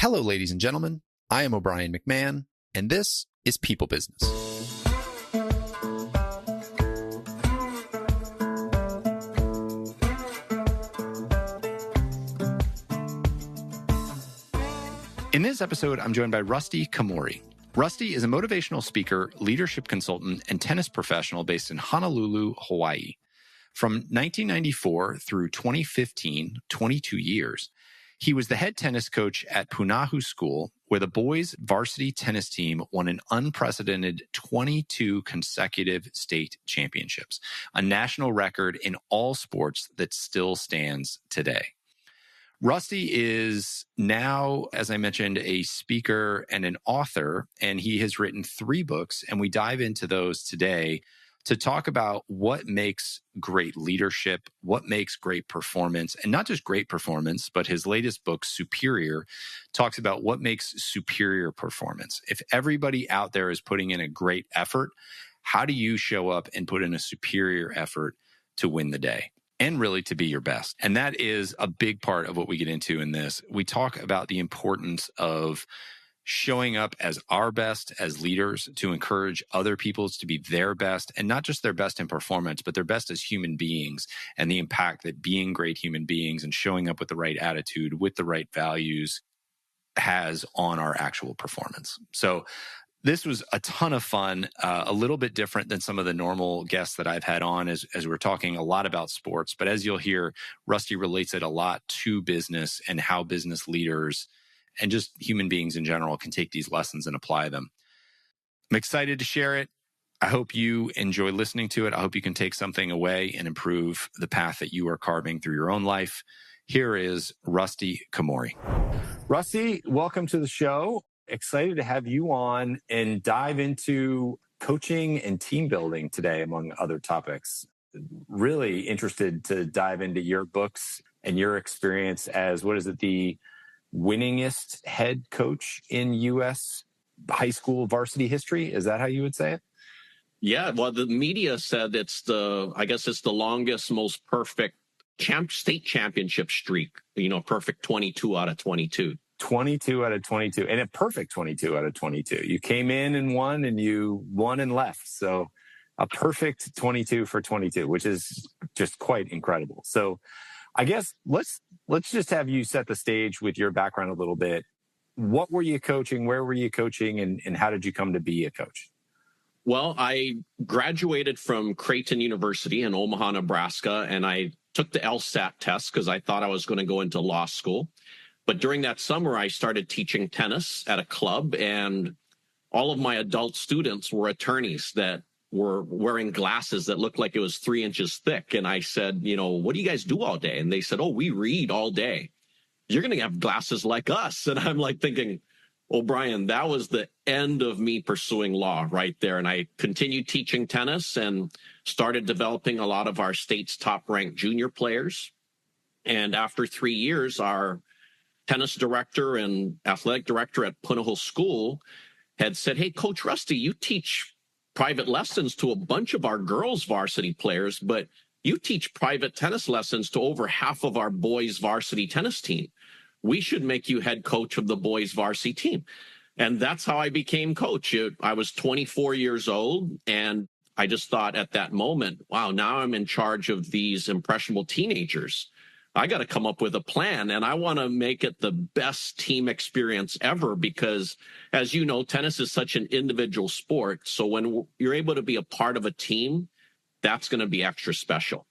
Hello, ladies and gentlemen. I am O'Brien McMahon, and this is People Business. In this episode, I'm joined by Rusty Komori. Rusty is a motivational speaker, leadership consultant, and tennis professional based in Honolulu, Hawaii. From 1994 through 2015, 22 years, he was the head tennis coach at Punahou School, where the boys' varsity tennis team won an unprecedented 22 consecutive state championships, a national record in all sports that still stands today. Rusty is now, as I mentioned, a speaker and an author, and he has written 3 books, and we dive into those today to talk about what makes great leadership, what makes great performance, and not just great performance, but his latest book, Superior, talks about what makes superior performance. If everybody out there is putting in a great effort, how do you show up and put in a superior effort to win the day? And really to be your best. And that is a big part of what we get into in this. We talk about the importance of showing up as our best as leaders to encourage other people to be their best, and not just their best in performance, but their best as human beings, and the impact that being great human beings and showing up with the right attitude, with the right values has on our actual performance. So this was a ton of fun, a little bit different than some of the normal guests that I've had on as we're talking a lot about sports. But as you'll hear, Rusty relates it a lot to business and how business leaders and just human beings in general can take these lessons and apply them. I'm excited to share it. I hope you enjoy listening to it. I hope you can take something away and improve the path that you are carving through your own life. Here is Rusty Komori. Rusty, welcome to the show. Excited to have you on and dive into coaching and team building today, among other topics. Really interested to dive into your books and your experience as, the winningest head coach in U.S. high school varsity history. Is that how you would say it? Yeah, well, the media said it's the longest, most perfect state championship streak, perfect 22 out of 22. 22 out of 22, and a perfect 22 out of 22. You came in and won, and you won and left. So a perfect 22 for 22, which is just quite incredible. So I guess let's just have you set the stage with your background a little bit. What were you coaching? Where were you coaching? And how did you come to be a coach? Well, I graduated from Creighton University in Omaha, Nebraska, and I took the LSAT test because I thought I was going to go into law school. But during that summer, I started teaching tennis at a club, and all of my adult students were attorneys that were wearing glasses that looked like it was 3 inches thick. And I said, what do you guys do all day? And they said, we read all day. You're going to have glasses like us. And I'm like thinking, Brian, that was the end of me pursuing law right there. And I continued teaching tennis and started developing a lot of our state's top-ranked junior players. And after 3 years, our tennis director and athletic director at Punahou School had said, hey, Coach Rusty, you teach private lessons to a bunch of our girls' varsity players, but you teach private tennis lessons to over half of our boys' varsity tennis team. We should make you head coach of the boys' varsity team. And that's how I became coach. I was 24 years old, and I just thought at that moment, wow, now I'm in charge of these impressionable teenagers. I got to come up with a plan, and I want to make it the best team experience ever because, as you know, tennis is such an individual sport. So when you're able to be a part of a team, that's going to be extra special.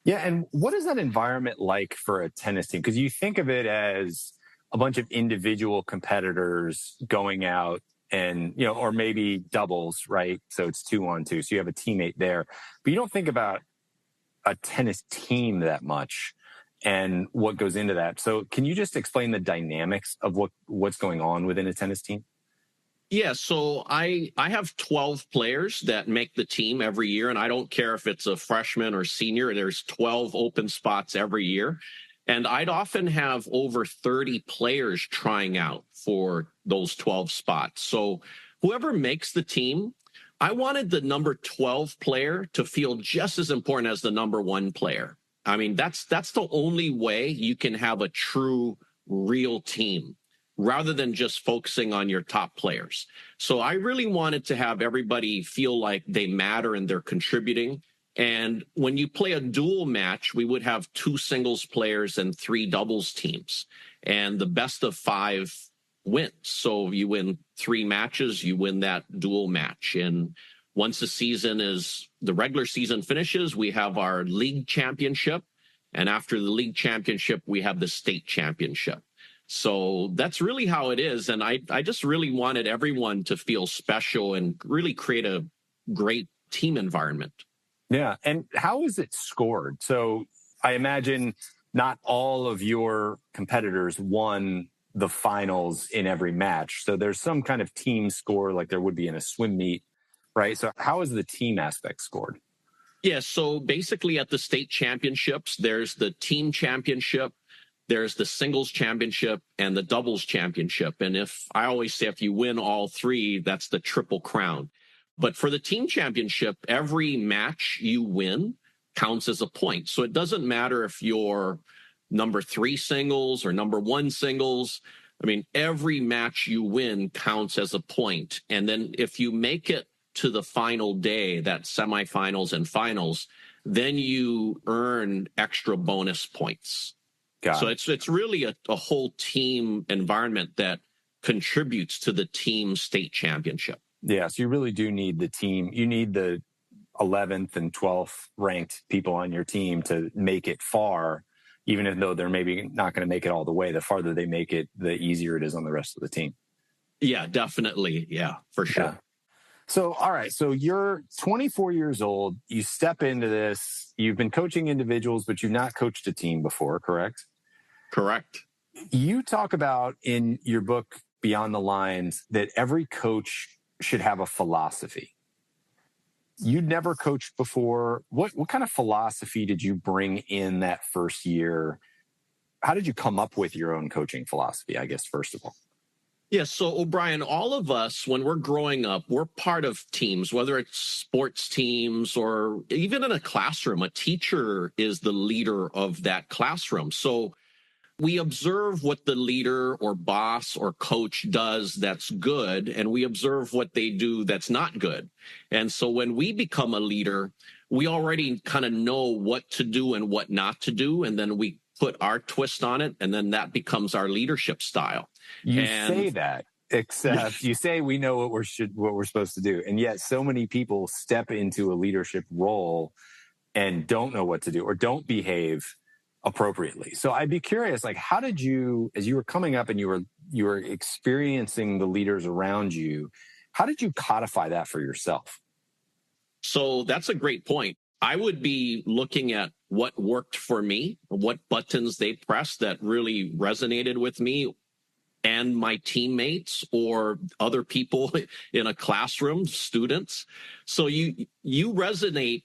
Yeah, and what is that environment like for a tennis team? Because you think of it as a bunch of individual competitors going out and, or maybe doubles, right? So it's 2-on-2. So you have a teammate there. But you don't think about a tennis team that much and what goes into that. So can you just explain the dynamics of what's going on within a tennis team? Yeah, so I have 12 players that make the team every year, and I don't care if it's a freshman or senior. There's 12 open spots every year, and I'd often have over 30 players trying out for those 12 spots. So whoever makes the team, I wanted the number 12 player to feel just as important as the number 1 player. I mean, that's the only way you can have a true, real team. rather than just focusing on your top players. So I really wanted to have everybody feel like they matter and they're contributing. And when you play a dual match, we would have 2 singles players and 3 doubles teams. And the best of 5 wins. So you win 3 matches, you win that dual match. And once the regular season finishes, we have our league championship. And after the league championship, we have the state championship. So that's really how it is. And I just really wanted everyone to feel special and really create a great team environment. Yeah. And how is it scored? So I imagine not all of your competitors won the finals in every match. So there's some kind of team score like there would be in a swim meet, right? So how is the team aspect scored? Yeah. So basically at the state championships, there's the team championship, there's the singles championship, and the doubles championship. And I always say, if you win all 3, that's the triple crown. But for the team championship, every match you win counts as a point. So it doesn't matter if you're number 3 singles or number 1 singles. I mean, every match you win counts as a point. And then if you make it to the final day, that semifinals and finals, then you earn extra bonus points. So it's really a whole team environment that contributes to the team state championship. Yeah, so you really do need the team. You need the 11th and 12th ranked people on your team to make it far, even though they're maybe not going to make it all the way. The farther they make it, the easier it is on the rest of the team. Yeah, definitely. Yeah, for sure. Yeah. So, all right. So you're 24 years old. You step into this. You've been coaching individuals, but you've not coached a team before, correct? Correct. You talk about in your book, Beyond the Lines, that every coach should have a philosophy. You'd never coached before. What kind of philosophy did you bring in that first year? How did you come up with your own coaching philosophy, I guess, first of all? Yeah, so O'Brien, all of us, when we're growing up, we're part of teams, whether it's sports teams or even in a classroom. A teacher is the leader of that classroom. So we observe what the leader or boss or coach does that's good, and we observe what they do that's not good. And so when we become a leader, we already kind of know what to do and what not to do, and then we put our twist on it, and then that becomes our leadership style. You say that, except you say we know what we're supposed to do, and yet so many people step into a leadership role and don't know what to do or don't behave appropriately. So I'd be curious, like, how did you, as you were coming up and you were experiencing the leaders around you, how did you codify that for yourself? So that's a great point. I would be looking at what worked for me, what buttons they pressed that really resonated with me and my teammates or other people in a classroom, students. So you resonate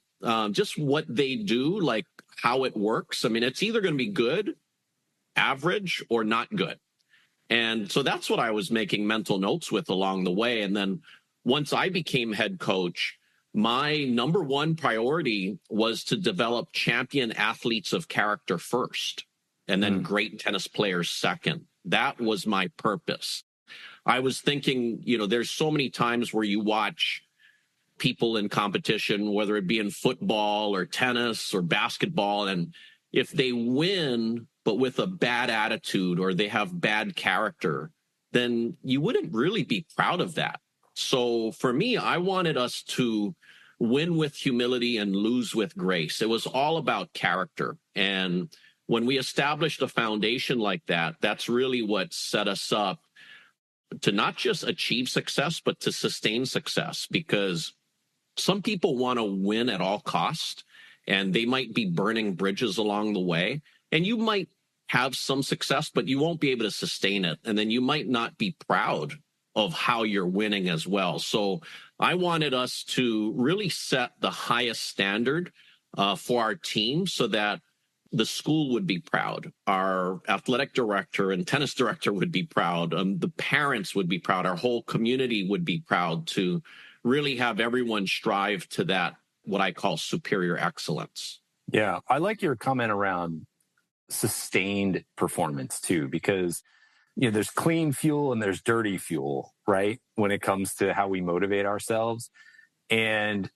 just what they do, like how it works. I mean, it's either going to be good, average, or not good. And so that's what I was making mental notes with along the way. And then once I became head coach, my number one priority was to develop champion athletes of character first, and then great tennis players second. That was my purpose. I was thinking, there's so many times where you watch people in competition, whether it be in football or tennis or basketball, and if they win, but with a bad attitude or they have bad character, then you wouldn't really be proud of that. So for me, I wanted us to win with humility and lose with grace. It was all about character. And when we established a foundation like that, that's really what set us up to not just achieve success, but to sustain success. Because some people want to win at all costs, and they might be burning bridges along the way. And you might have some success, but you won't be able to sustain it. And then you might not be proud of how you're winning as well. So I wanted us to really set the highest standard for our team so that the school would be proud. Our athletic director and tennis director would be proud. The parents would be proud. Our whole community would be proud to really have everyone strive to that, what I call superior excellence. Yeah. I like your comment around sustained performance too, because there's clean fuel and there's dirty fuel, right? When it comes to how we motivate ourselves. And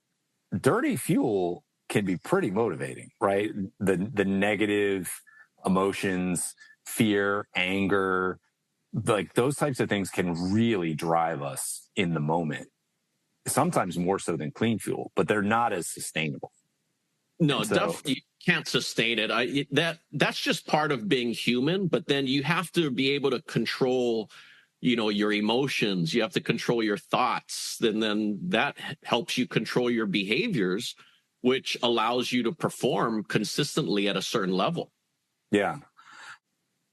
dirty fuel can be pretty motivating, right? The negative emotions, fear, anger, like those types of things can really drive us in the moment. Sometimes more so than clean fuel, but they're not as sustainable. No, definitely can't sustain it. That's just part of being human, but then you have to be able to control, your emotions. You have to control your thoughts. And then that helps you control your behaviors, which allows you to perform consistently at a certain level. Yeah.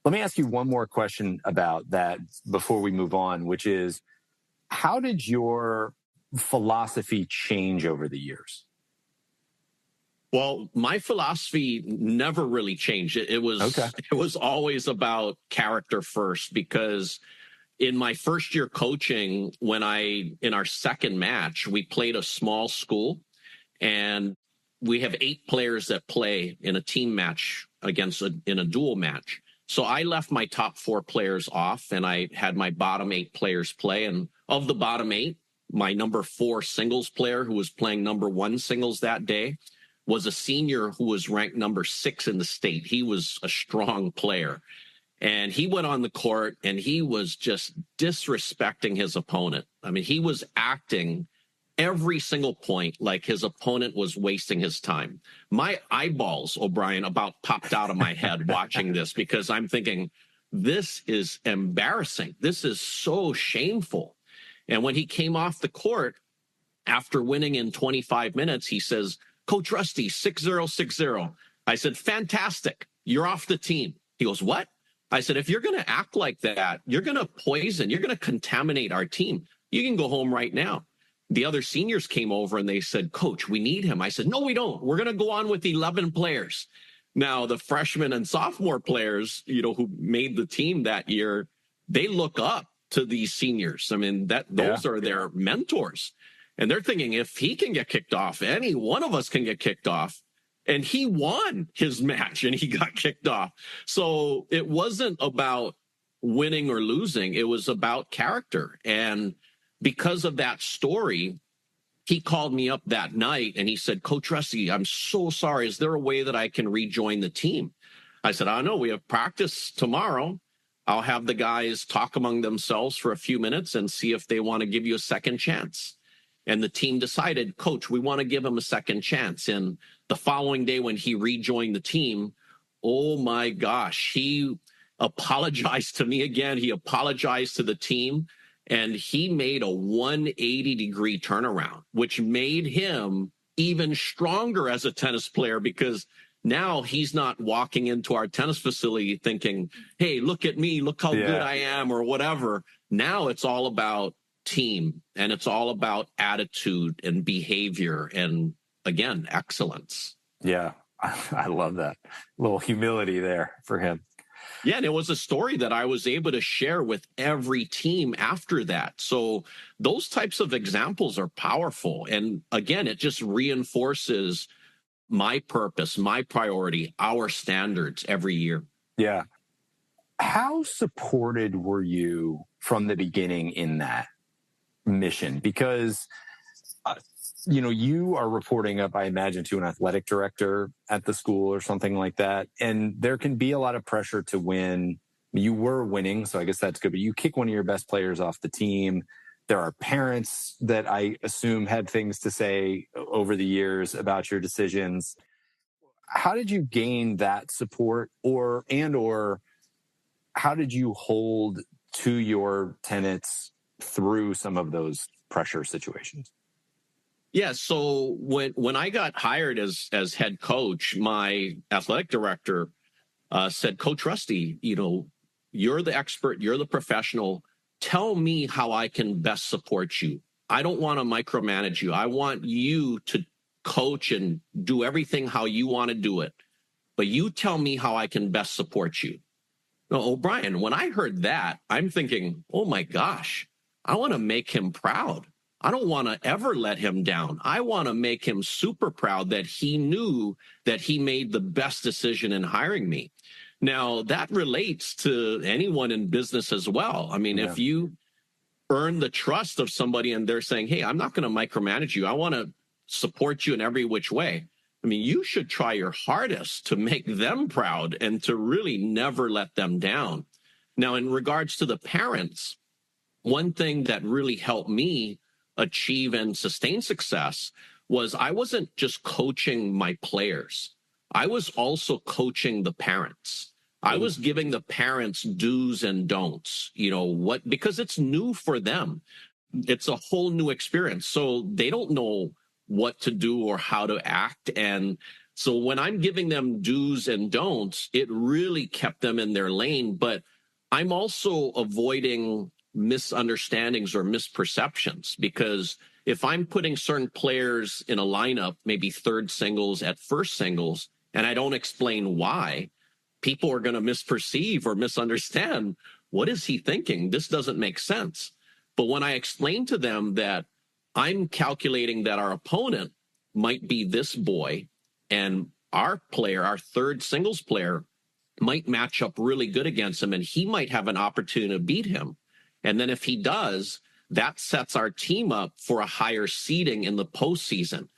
Let me ask you one more question about that before we move on, which is, how did your philosophy change over the years? Well, my philosophy never really changed. It was always about character first, because in my first year coaching, in our second match, we played a small school, and we have 8 players that play in a team match in a dual match. So I left my top 4 players off, and I had my bottom 8 players play. And of the bottom 8, my number 4 singles player, who was playing number 1 singles that day, was a senior who was ranked number 6 in the state. He was a strong player. And he went on the court and he was just disrespecting his opponent. I mean, he was acting every single point like his opponent was wasting his time. My eyeballs, O'Brien, about popped out of my head watching this, because I'm thinking, this is embarrassing. This is so shameful. And when he came off the court after winning in 25 minutes, he says, "Coach Rusty, 6-0, 6-0. I said, "Fantastic. You're off the team." He goes, "What?" I said, "If you're going to act like that, you're going to you're going to contaminate our team. You can go home right now." The other seniors came over and they said, "Coach, we need him." I said, "No, we don't. We're going to go on with 11 players." Now, the freshman and sophomore players, who made the team that year, they look up to these seniors. I mean, those are their mentors. And they're thinking, if he can get kicked off, any one of us can get kicked off. And he won his match and he got kicked off. So it wasn't about winning or losing. It was about character. And because of that story, he called me up that night and he said, "Coach Rusty, I'm so sorry. Is there a way that I can rejoin the team?" I said, "I know. We have practice tomorrow. I'll have the guys talk among themselves for a few minutes and see if they want to give you a second chance." And the team decided, "Coach, we want to give him a second chance." And the following day when he rejoined the team, oh my gosh, he apologized to me again. He apologized to the team, and he made a 180-degree turnaround, which made him even stronger as a tennis player, because now he's not walking into our tennis facility thinking, "Hey, look at me, look how good I am," or whatever. Now it's all about team, and it's all about attitude and behavior and, again, excellence. Yeah, I love that. A little humility there for him. Yeah, and it was a story that I was able to share with every team after that. So those types of examples are powerful. And again, it just reinforces my purpose, my priority, our standards every year. Yeah. How supported were you from the beginning in that mission? Because, you are reporting up, I imagine, to an athletic director at the school or something like that. And there can be a lot of pressure to win. You were winning, so I guess that's good. But you kick one of your best players off the team. There are parents that I assume had things to say over the years about your decisions. How did you gain that support, or how did you hold to your tenets through some of those pressure situations? Yeah, so when I got hired as head coach, my athletic director said, "Coach Rusty, you're the expert, you're the professional. Tell me how I can best support you. I don't want to micromanage you. I want you to coach and do everything how you want to do it. But you tell me how I can best support you." Now, O'Brien, when I heard that, I'm thinking, oh my gosh, I want to make him proud. I don't want to ever let him down. I want to make him super proud that he knew that he made the best decision in hiring me. Now, that relates to anyone in business as well. I mean, if you earn the trust of somebody and they're saying, hey, I'm not going to micromanage you, I want to support you in every which way. I mean, you should try your hardest to make them proud and to really never let them down. Now, in regards to the parents, one thing that really helped me achieve and sustain success was I wasn't just coaching my players. I was also coaching the parents. I was giving the parents do's and don'ts, because it's new for them. It's a whole new experience. So they don't know what to do or how to act. And so when I'm giving them do's and don'ts, it really kept them in their lane. But I'm also avoiding misunderstandings or misperceptions, because if I'm putting certain players in a lineup, maybe third singles at first singles, and I don't explain why, people are going to misperceive or misunderstand. What is he thinking? This doesn't make sense. But when I explain to them that I'm calculating that our opponent might be this boy, and our player, our third singles player, might match up really good against him, and he might have an opportunity to beat him. And then if he does, that sets our team up for a higher seeding in the postseason.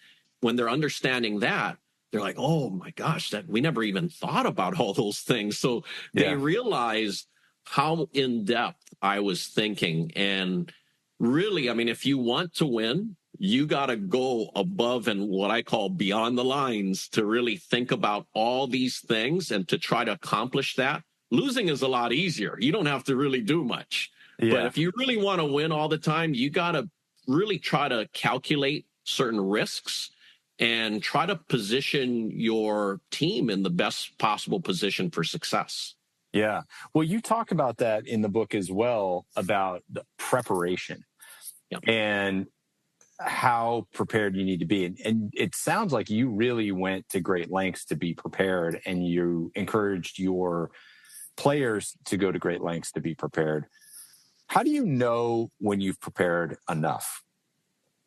When they're understanding that, they're like, oh my gosh, that we never even thought about all those things. So they realize how in depth I was thinking. And really, I mean, if you want to win, you got to go above and what I call beyond the lines to really think about all these things and to try to accomplish that. Losing is a lot easier. You don't have to really do much. But if you really want to win all the time, you got to really try to calculate certain risks and try to position your team in the best possible position for success. Yeah. Well, you talk about that in the book as well, about the preparation and how prepared you need to be. And it sounds like you really went to great lengths to be prepared, and you encouraged your players to go to great lengths to be prepared. How do you know when you've prepared enough?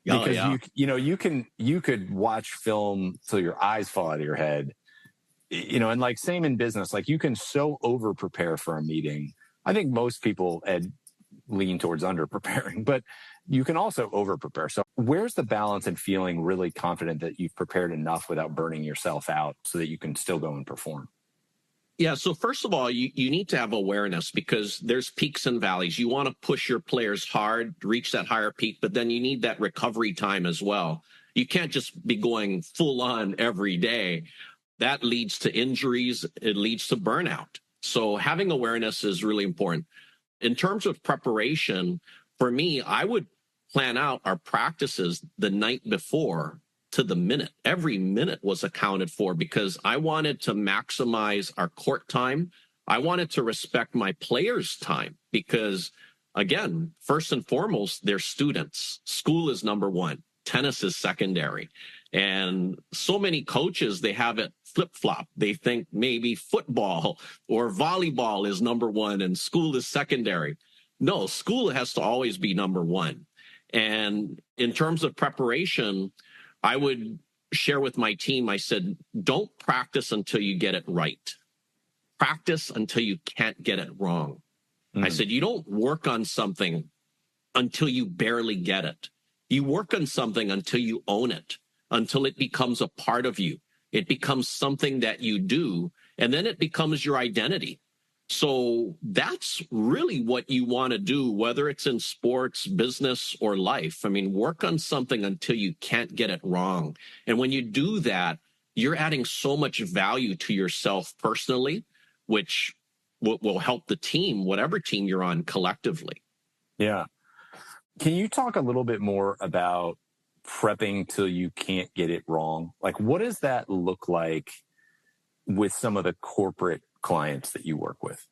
Because you could watch film till your eyes fall out of your head, and like same in business, like you can so over prepare for a meeting. I think most people lean towards under preparing, but you can also over prepare. So where's the balance in feeling really confident that you've prepared enough without burning yourself out so that you can still go and perform? Yeah. So first of all, you need to have awareness, because there's peaks and valleys. You want to push your players hard, reach that higher peak, but then you need that recovery time as well. You can't just be going full on every day. That leads to injuries. It leads to burnout. So having awareness is really important. In terms of preparation, for me, I would plan out our practices the night before to the minute. Every minute was accounted for, because I wanted to maximize our court time. I wanted to respect my players' time, because, again, first and foremost, they're students. School is number one. Tennis is secondary. And so many coaches, they have it flip-flop. They think maybe football or volleyball is number one and school is secondary. No, school has to always be number one. And in terms of preparation, I would share with my team, I said, don't practice until you get it right. Practice until you can't get it wrong. I said, you don't work on something until you barely get it. You work on something until you own it, until it becomes a part of you. It becomes something that you do, and then it becomes your identity. So that's really what you want to do, whether it's in sports, business, or life. I mean, work on something until you can't get it wrong. And when you do that, you're adding so much value to yourself personally, which will help the team, whatever team you're on, collectively. Yeah. Can you talk a little bit more about prepping till you can't get it wrong? Like, what does that look like with some of the corporate clients that you work with?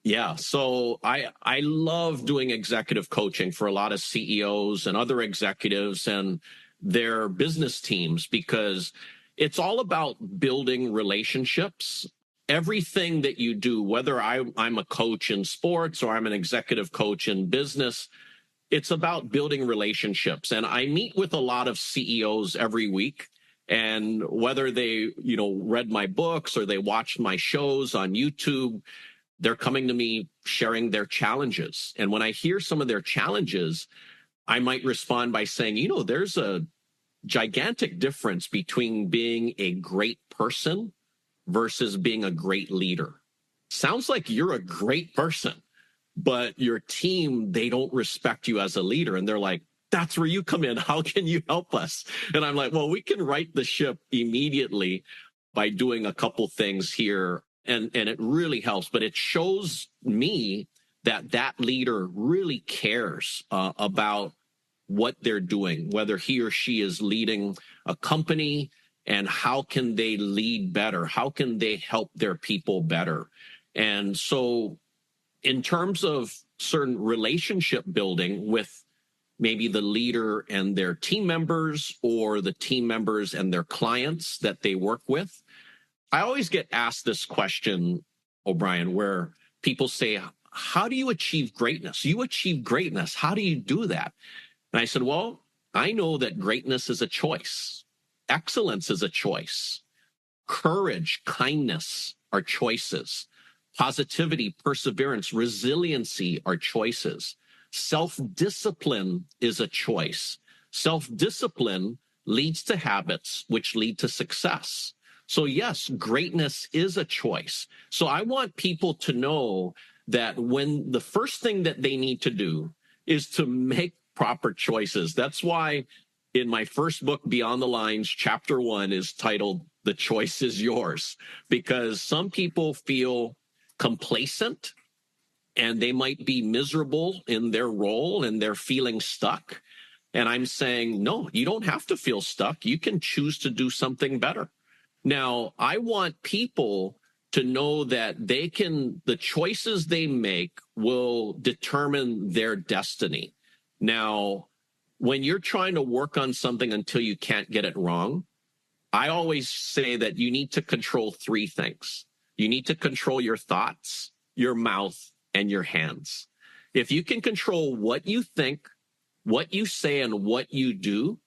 Yeah. So I love doing executive coaching for a lot of CEOs and other executives and their business teams, because it's all about building relationships. Everything that you do, whether I'm a coach in sports or I'm an executive coach in business, it's about building relationships. And I meet with a lot of CEOs every week. And whether they, read my books or they watched my shows on YouTube, they're coming to me sharing their challenges. And when I hear some of their challenges, I might respond by saying, there's a gigantic difference between being a great person versus being a great leader. Sounds like you're a great person, but your team, they don't respect you as a leader. And they're like, that's where you come in. How can you help us? And I'm like, well, we can right the ship immediately by doing a couple things here. And it really helps. But it shows me that leader really cares about what they're doing, whether he or she is leading a company, and how can they lead better? How can they help their people better? And so in terms of certain relationship building with maybe the leader and their team members, or the team members and their clients that they work with, I always get asked this question, O'Brien, where people say, how do you achieve greatness? You achieve greatness. How do you do that? And I said, well, I know that greatness is a choice. Excellence is a choice. Courage, kindness are choices. Positivity, perseverance, resiliency are choices. Self-discipline is a choice. Self-discipline leads to habits, which lead to success. So yes, greatness is a choice. So I want people to know that when the first thing that they need to do is to make proper choices. That's why in my first book, Beyond the Lines, chapter 1 is titled The Choice is Yours, because some people feel complacent and they might be miserable in their role and they're feeling stuck. And I'm saying, no, you don't have to feel stuck. You can choose to do something better. Now, I want people to know that the choices they make will determine their destiny. Now, when you're trying to work on something until you can't get it wrong, I always say that you need to control 3 things. You need to control your thoughts, your mouth, and your hands. If you can control what you think, what you say, and what you do,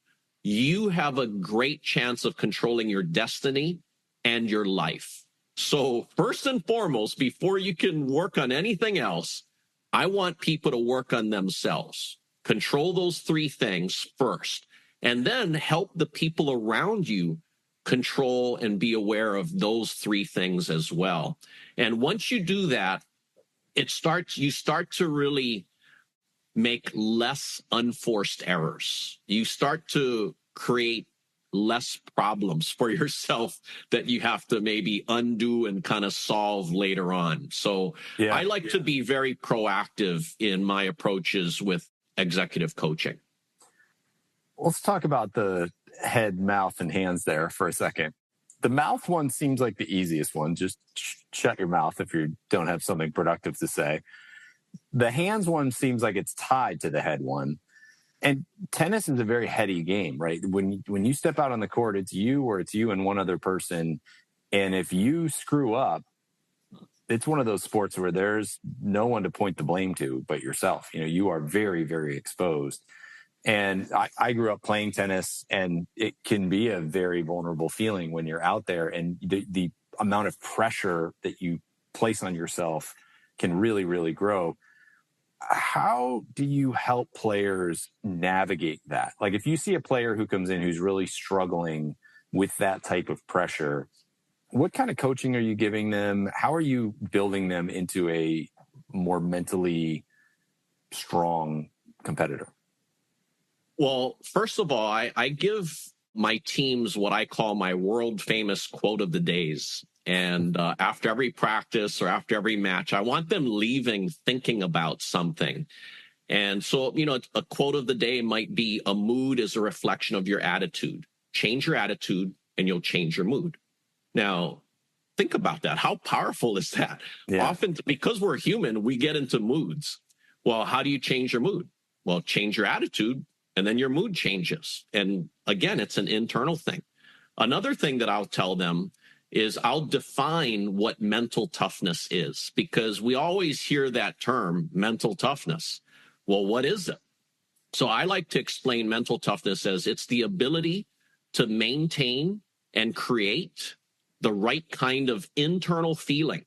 you have a great chance of controlling your destiny and your life. So first and foremost, before you can work on anything else, I want people to work on themselves. Control those 3 things first, and then help the people around you control and be aware of those 3 things as well. And once you do that, you start to really make less unforced errors. You start to create less problems for yourself that you have to maybe undo and kind of solve later on. So I like to be very proactive in my approaches with executive coaching. Let's talk about the head, mouth, and hands there for a second. The mouth one seems like the easiest one. Just shut your mouth if you don't have something productive to say. The hands one seems like it's tied to the head one. And tennis is a very heady game, right? When you step out on the court, it's you and one other person. And if you screw up, it's one of those sports where there's no one to point the blame to but yourself. You are very, very exposed. And I grew up playing tennis, and it can be a very vulnerable feeling when you're out there, and the amount of pressure that you place on yourself can really, really grow. How do you help players navigate that? Like, if you see a player who comes in who's really struggling with that type of pressure, what kind of coaching are you giving them? How are you building them into a more mentally strong competitor? Well, first of all, I give my teams what I call my world famous quote of the days. And after every practice or after every match, I want them leaving thinking about something. And so, a quote of the day might be, a mood is a reflection of your attitude. Change your attitude and you'll change your mood. Now, think about that. How powerful is that? Yeah. Often, because we're human, we get into moods. Well, how do you change your mood? Well, change your attitude, and then your mood changes. And again, it's an internal thing. Another thing that I'll tell them is I'll define what mental toughness is, because we always hear that term, mental toughness. Well, what is it? So I like to explain mental toughness as it's the ability to maintain and create the right kind of internal feeling,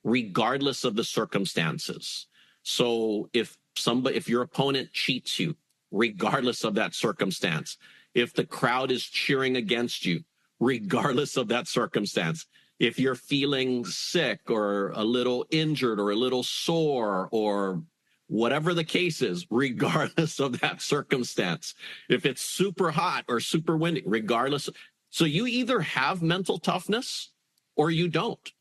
regardless of the circumstances. So if your opponent cheats you, regardless of that circumstance, if the crowd is cheering against you, regardless of that circumstance, if you're feeling sick or a little injured or a little sore or whatever the case is, regardless of that circumstance, if it's super hot or super windy, regardless. So you either have mental toughness or you don't.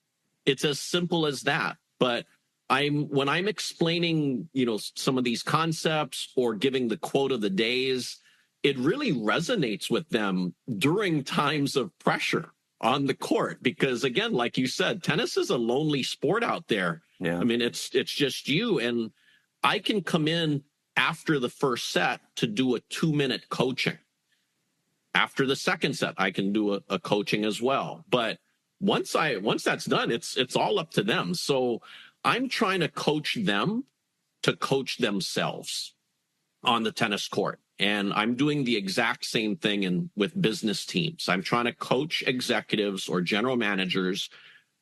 It's as simple as that. But when I'm explaining, some of these concepts or giving the quote of the days, it really resonates with them during times of pressure on the court. Because again, like you said, tennis is a lonely sport out there. Yeah. I mean, it's just you. And I can come in after the first set to do a 2-minute coaching. After the second set, I can do a coaching as well. But once that's done, it's all up to them. So I'm trying to coach them to coach themselves on the tennis court. And I'm doing the exact same thing with business teams. I'm trying to coach executives or general managers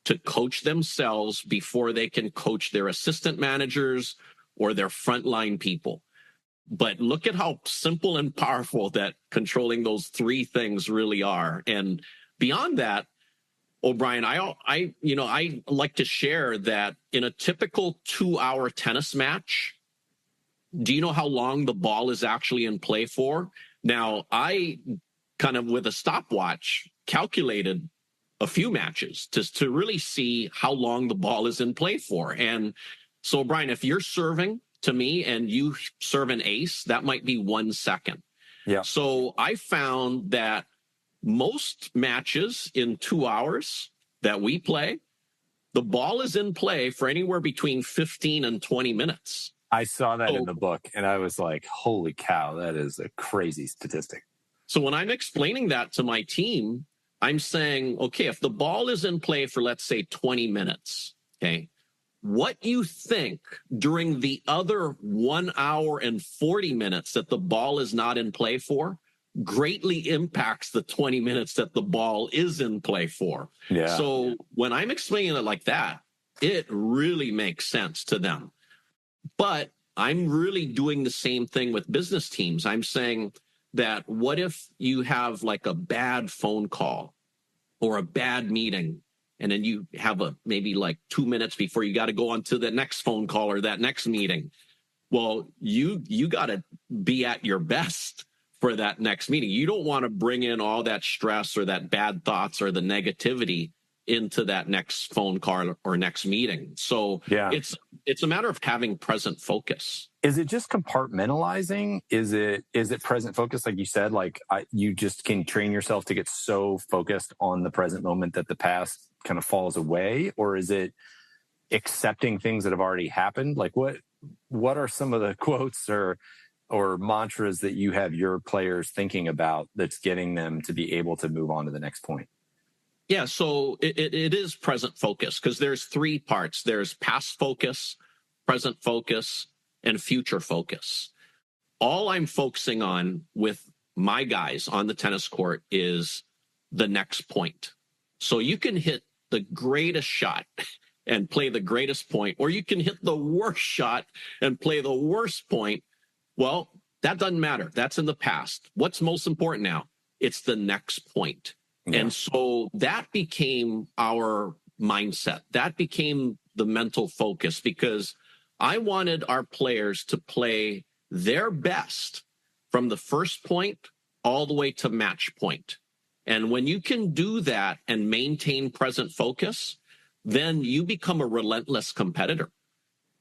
to coach themselves before they can coach their assistant managers or their frontline people. But look at how simple and powerful that controlling those 3 things really are. And beyond that, O'Brien, I like to share that in a typical 2-hour tennis match, do you know how long the ball is actually in play for? Now, I kind of with a stopwatch calculated a few matches to really see how long the ball is in play for. And so, Brian, if you're serving to me and you serve an ace, that might be 1 second. Yeah. So I found that most matches in 2 hours that we play, the ball is in play for anywhere between 15 and 20 minutes. I saw that in the book, and I was like, holy cow, that is a crazy statistic. So when I'm explaining that to my team, I'm saying, okay, if the ball is in play for, let's say, 20 minutes, okay, what you think during the other 1 hour and 40 minutes that the ball is not in play for greatly impacts the 20 minutes that the ball is in play for. Yeah. So when I'm explaining it like that, it really makes sense to them. But I'm really doing the same thing with business teams. I'm saying that what if you have like a bad phone call or a bad meeting, and then you have maybe like 2 minutes before you got to go on to the next phone call or that next meeting. Well, you got to be at your best for that next meeting. You don't want to bring in all that stress or that bad thoughts or the negativity into that next phone call or next meeting. So yeah, it's a matter of having present focus. Is it just compartmentalizing? Is it present focus? Like you said, you just can train yourself to get so focused on the present moment that the past kind of falls away? Or is it accepting things that have already happened? Like what are some of the quotes or mantras that you have your players thinking about that's getting them to be able to move on to the next point? Yeah, so it is present focus because there's 3 parts. There's past focus, present focus, and future focus. All I'm focusing on with my guys on the tennis court is the next point. So you can hit the greatest shot and play the greatest point, or you can hit the worst shot and play the worst point. Well, that doesn't matter. That's in the past. What's most important now? It's the next point. Yeah. And so that became our mindset. That became the mental focus because I wanted our players to play their best from the first point all the way to match point. And when you can do that and maintain present focus, then you become a relentless competitor.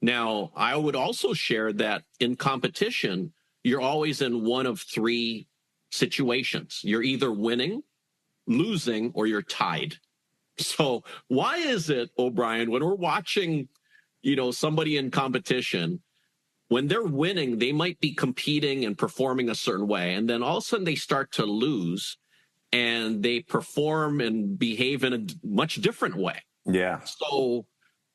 Now, I would also share that in competition, you're always in one of 3 situations. You're either winning, losing, or you're tied. So why is it, O'Brien, when we're watching, somebody in competition, when they're winning, they might be competing and performing a certain way. And then all of a sudden they start to lose and they perform and behave in a much different way. Yeah. So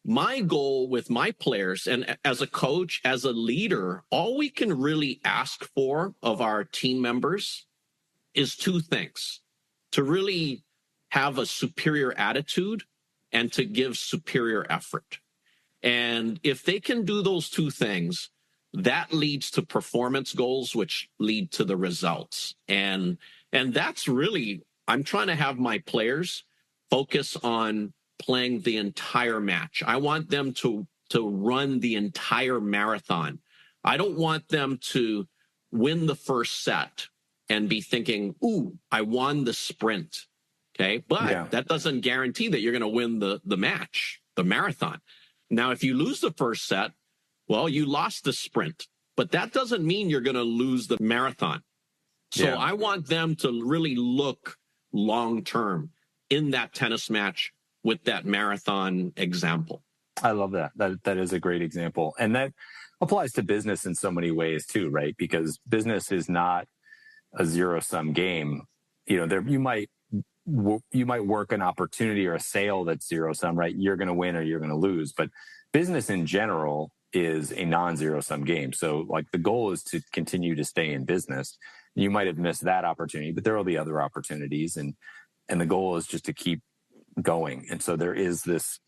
my goal with my players and as a coach, as a leader, all we can really ask for of our team members is two things: to really have a superior attitude and to give superior effort. And if they can do those two things, that leads to performance goals, which lead to the results. And that's really, I'm trying to have my players focus on playing the entire match. I want them to run the entire marathon. I don't want them to win the first set and be thinking, ooh, I won the sprint. Okay. But that doesn't guarantee that you're going to win the match, the marathon. Now, if you lose the first set, well, you lost the sprint, but that doesn't mean you're going to lose the marathon. So I want them to really look long-term in that tennis match with that marathon example. I love that. That is a great example. And that applies to business in so many ways too, right? Because business is not a zero-sum game. You know, you might work an opportunity or a sale that's zero-sum, right? You're going to win or you're going to lose. But business in general is a non-zero-sum game. So like the goal is to continue to stay in business. You might have missed that opportunity, but there will be other opportunities. And the goal is just to keep going. And so there is this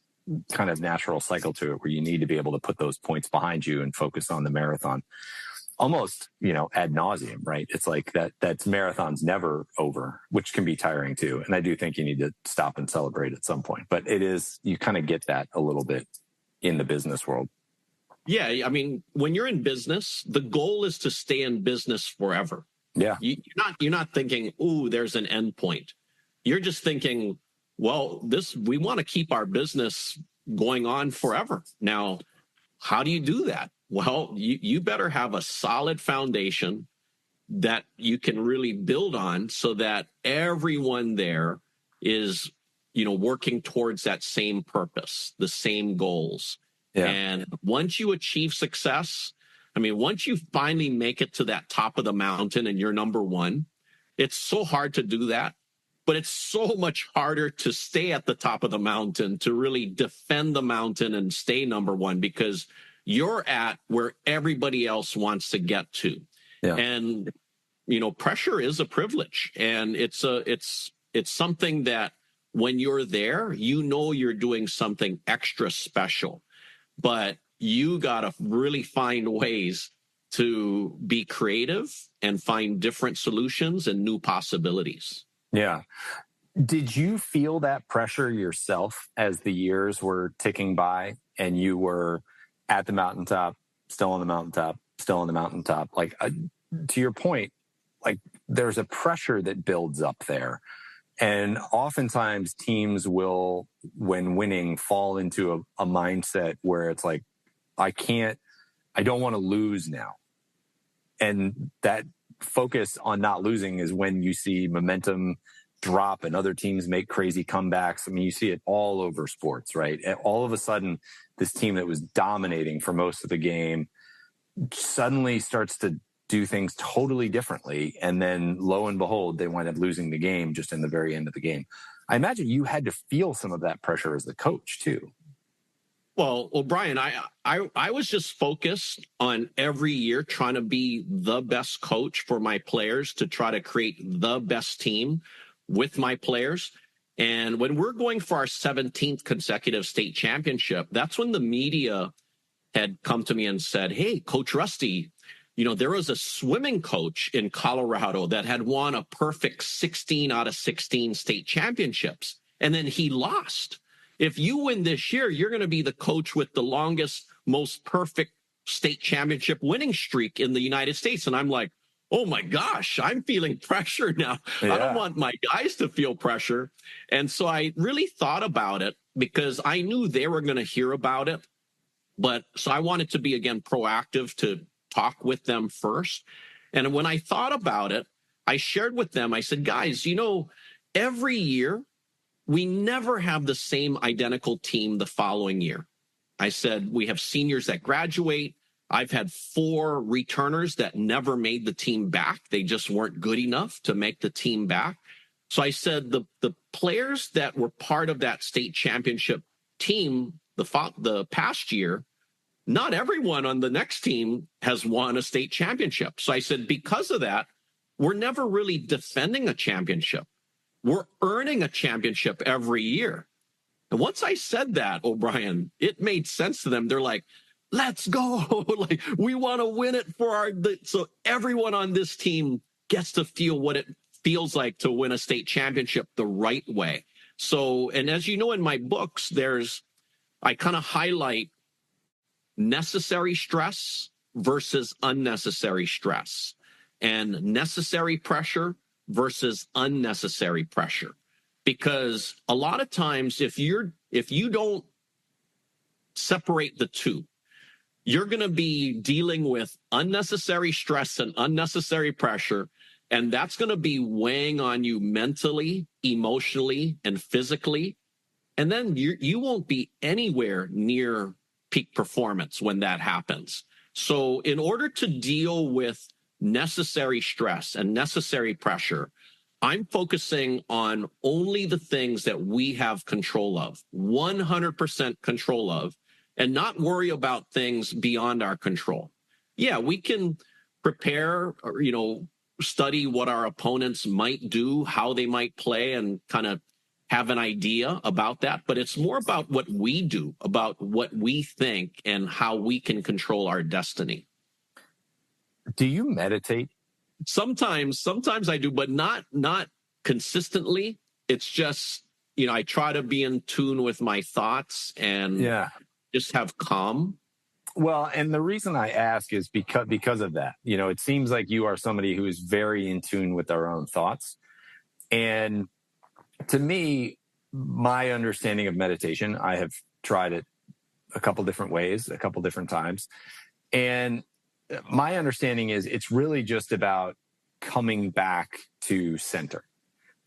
kind of natural cycle to it where you need to be able to put those points behind you and focus on the marathon. Almost, you know, ad nauseum, right? It's like that's marathon's never over, which can be tiring too. And I do think you need to stop and celebrate at some point. But it is, you kind of get that a little bit in the business world. Yeah, I mean, when you're in business, the goal is to stay in business forever. Yeah. You're not thinking, ooh, there's an end point. You're just thinking, well, we want to keep our business going on forever. Now, how do you do that? Well, you better have a solid foundation that you can really build on so that everyone there is, you know, working towards that same purpose, the same goals. Yeah. And once you achieve success, I mean, once you finally make it to that top of the mountain and you're number one, it's so hard to do that. But it's so much harder to stay at the top of the mountain, to really defend the mountain and stay number one, because you're at where everybody else wants to get to. Yeah. And, you know, pressure is a privilege. And it's something that when you're there, you know you're doing something extra special. But you got to really find ways to be creative and find different solutions and new possibilities. Yeah. Did you feel that pressure yourself as the years were ticking by and you were at the mountaintop, still on the mountaintop, still on the mountaintop? Like, to your point, like there's a pressure that builds up there. And oftentimes teams will, when winning, fall into a mindset where it's like, I don't want to lose now. And that focus on not losing is when you see momentum drop and other teams make crazy comebacks. I mean, you see it all over sports, right? And all of a sudden, this team that was dominating for most of the game suddenly starts to do things totally differently. And then lo and behold, they wind up losing the game just in the very end of the game. I imagine you had to feel some of that pressure as the coach too. Well, Brian, I was just focused on every year trying to be the best coach for my players, to try to create the best team with my players. And when we're going for our 17th consecutive state championship, that's when the media had come to me and said, hey, Coach Rusty, you know, there was a swimming coach in Colorado that had won a perfect 16 out of 16 state championships, and then he lost. If you win this year, you're going to be the coach with the longest, most perfect state championship winning streak in the United States. And I'm like, oh my gosh, I'm feeling pressure now. Yeah. I don't want my guys to feel pressure. And so I really thought about it because I knew they were going to hear about it. But so I wanted to be, again, proactive to talk with them first. And when I thought about it, I shared with them, I said, guys, you know, every year, we never have the same identical team the following year. I said, we have seniors that graduate. I've had 4 returners that never made the team back. They just weren't good enough to make the team back. So I said, the players that were part of that state championship team the past year, not everyone on the next team has won a state championship. So I said, because of that, we're never really defending a championship. We're earning a championship every year. And once I said that, O'Brien, it made sense to them. They're like, let's go. Like, we want to win it for so everyone on this team gets to feel what it feels like to win a state championship the right way. So, and as you know, in my books, I kind of highlight necessary stress versus unnecessary stress, and necessary pressure versus unnecessary pressure. Because a lot of times, if you don't separate the two, you're going to be dealing with unnecessary stress and unnecessary pressure, and that's going to be weighing on you mentally, emotionally, and physically. And then you won't be anywhere near peak performance when that happens. So in order to deal with necessary stress and necessary pressure, I'm focusing on only the things that we have control of, 100% control of, and not worry about things beyond our control. Yeah, we can prepare, or, study what our opponents might do, how they might play, and kind of have an idea about that. But it's more about what we do, about what we think, and how we can control our destiny. Do you meditate? Sometimes I do, but not consistently. It's just, I try to be in tune with my thoughts and just have calm. Well, and the reason I ask is because of that. It seems like you are somebody who is very in tune with our own thoughts. And to me, my understanding of meditation, I have tried it a couple different ways, a couple different times. And my understanding is it's really just about coming back to center.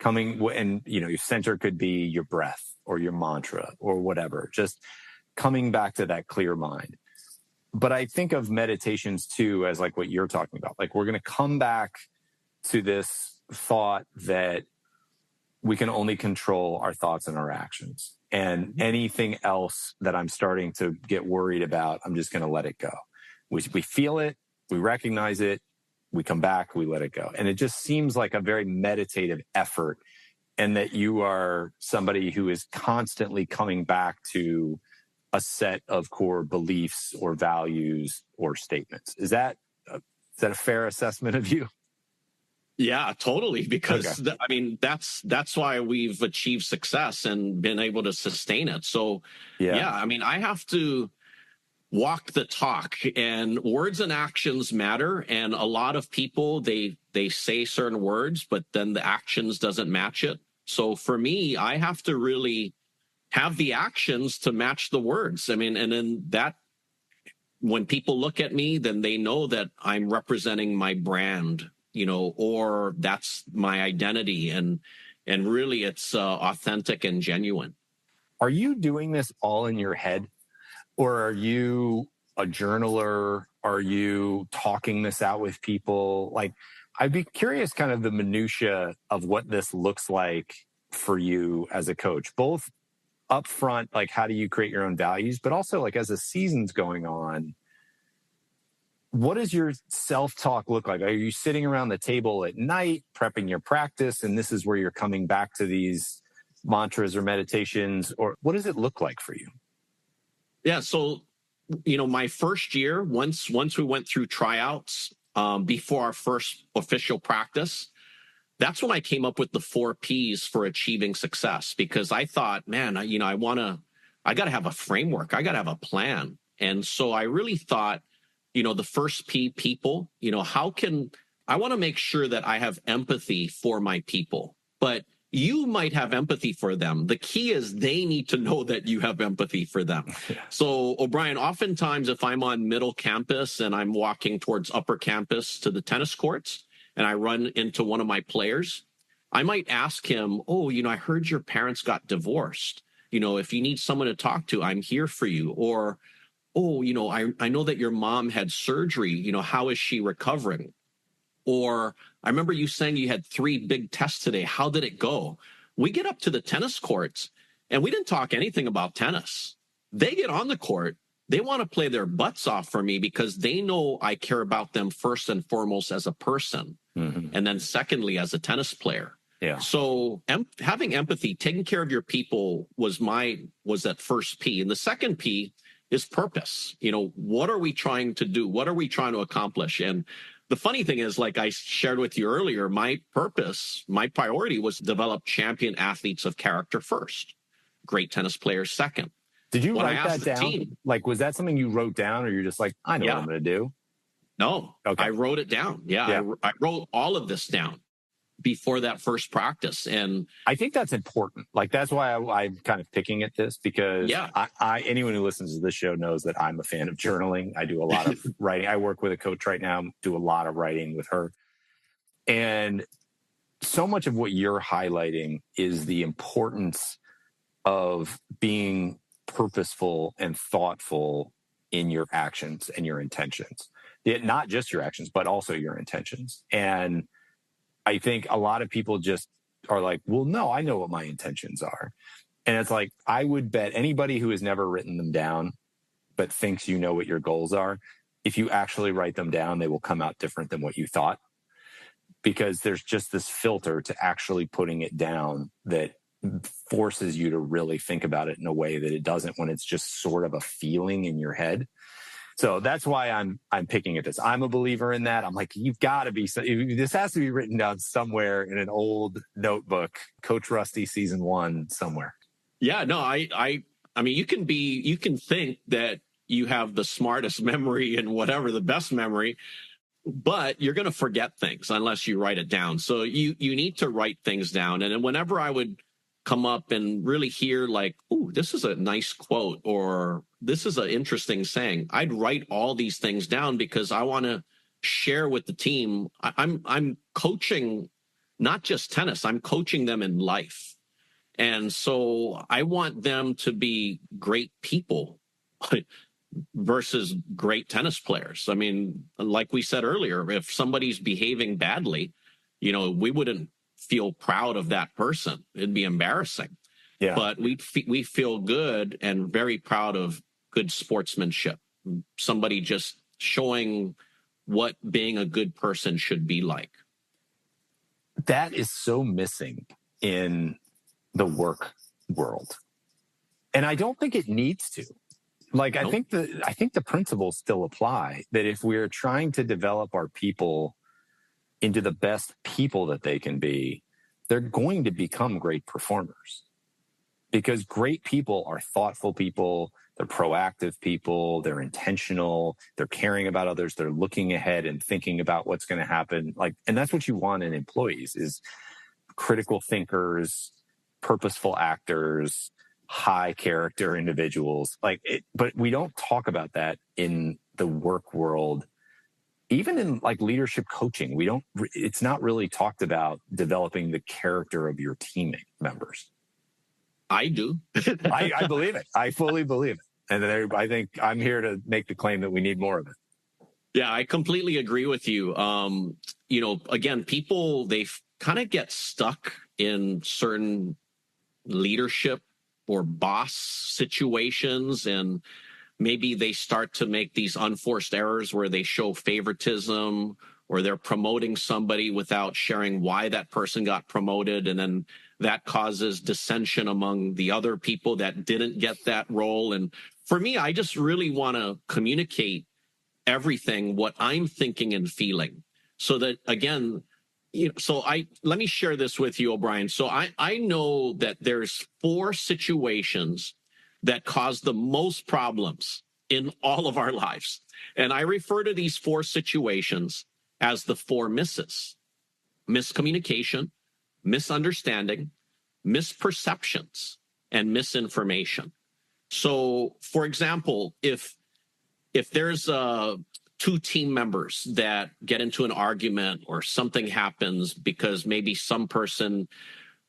Your center could be your breath or your mantra or whatever, just coming back to that clear mind. But I think of meditations too as like what you're talking about. Like, we're going to come back to this thought that we can only control our thoughts and our actions. And anything else that I'm starting to get worried about, I'm just going to let it go. We feel it, we recognize it, we come back, we let it go. And it just seems like a very meditative effort, and that you are somebody who is constantly coming back to a set of core beliefs or values or statements. Is that a fair assessment of you? Yeah, totally. Because that's why we've achieved success and been able to sustain it. So I have to walk the talk, and words and actions matter. And a lot of people, they say certain words, but then the actions doesn't match it. So for me, I have to really have the actions to match the words. And then that, when people look at me, then they know that I'm representing my brand, or that's my identity. And really it's authentic and genuine. Are you doing this all in your head? Or are you a journaler? Are you talking this out with people? Like, I'd be curious kind of the minutia of what this looks like for you as a coach, both up front, like how do you create your own values, but also like as the season's going on, what does your self-talk look like? Are you sitting around the table at night prepping your practice, and this is where you're coming back to these mantras or meditations, or what does it look like for you? Yeah. So, my first year, once we went through tryouts, before our first official practice, that's when I came up with the 4 Ps for achieving success, because I thought, man, I got to have a framework. I got to have a plan. And so I really thought, the first P, people, I want to make sure that I have empathy for my people, but you might have empathy for them. The key is they need to know that you have empathy for them. Yeah. So, O'Brien, oftentimes if I'm on middle campus and I'm walking towards upper campus to the tennis courts and I run into one of my players, I might ask him, I heard your parents got divorced. If you need someone to talk to, I'm here for you. Or, I know that your mom had surgery. How is she recovering? Or I remember you saying you had 3 big tests today. How did it go? We get up to the tennis courts and we didn't talk anything about tennis. They get on the court. They want to play their butts off for me because they know I care about them first and foremost as a person. And then secondly, as a tennis player. Yeah. So having empathy, taking care of your people was that first P. And the second P is purpose. What are we trying to do? What are we trying to accomplish? And the funny thing is, like I shared with you earlier, my purpose, my priority was to develop champion athletes of character first, great tennis players second. Did you write that down? Team, like, was that something you wrote down, or you're just like, I know what I'm going to do? No, okay. I wrote it down. Yeah. I wrote all of this down before that first practice. And I think that's important. Like, that's why I'm kind of picking at this, because anyone who listens to this show knows that I'm a fan of journaling. I do a lot of writing. I work with a coach right now, do a lot of writing with her. And so much of what you're highlighting is the importance of being purposeful and thoughtful in your actions and your intentions. Not just your actions, but also your intentions. And I think a lot of people just are like, well, no, I know what my intentions are. And it's like, I would bet anybody who has never written them down, but thinks you know what your goals are, if you actually write them down, they will come out different than what you thought. Because there's just this filter to actually putting it down that forces you to really think about it in a way that it doesn't when it's just sort of a feeling in your head. So that's why I'm picking at this. I'm a believer in that. I'm like, you've got to be, this has to be written down somewhere in an old notebook, Coach Rusty season 1 somewhere. Yeah, no, I mean, you can think that you have the smartest memory and whatever, the best memory, but you're going to forget things unless you write it down. So you need to write things down. And then whenever I would come up and really hear like, ooh, this is a nice quote, or this is an interesting saying, I'd write all these things down because I want to share with the team. I'm coaching not just tennis, I'm coaching them in life. And so I want them to be great people versus great tennis players. I mean, like we said earlier, if somebody's behaving badly, we wouldn't feel proud of that person. It'd be embarrassing. Yeah. But we feel good and very proud of good sportsmanship. Somebody just showing what being a good person should be like. That is so missing in the work world. And I don't think it needs to. Like, nope. I think the principles still apply, that if we're trying to develop our people into the best people that they can be, they're going to become great performers. Because great people are thoughtful people, they're proactive people, they're intentional, they're caring about others, they're looking ahead and thinking about what's going to happen. And that's what you want in employees, is critical thinkers, purposeful actors, high character individuals. But we don't talk about that in the work world. Even in leadership coaching, it's not really talked about developing the character of your team members. I do. I believe it. I fully believe it. And I think I'm here to make the claim that we need more of it. Yeah, I completely agree with you. Again, people, they kind of get stuck in certain leadership or boss situations, and maybe they start to make these unforced errors where they show favoritism, or they're promoting somebody without sharing why that person got promoted. And then that causes dissension among the other people that didn't get that role. And for me, I just really want to communicate everything, what I'm thinking and feeling, so that, again, let me share this with you, O'Brien. So I know that there's 4 situations that cause the most problems in all of our lives. And I refer to these 4 situations as the 4 misses: miscommunication, misunderstanding, misperceptions, and misinformation. So, for example, if there's 2 team members that get into an argument or something happens because maybe some person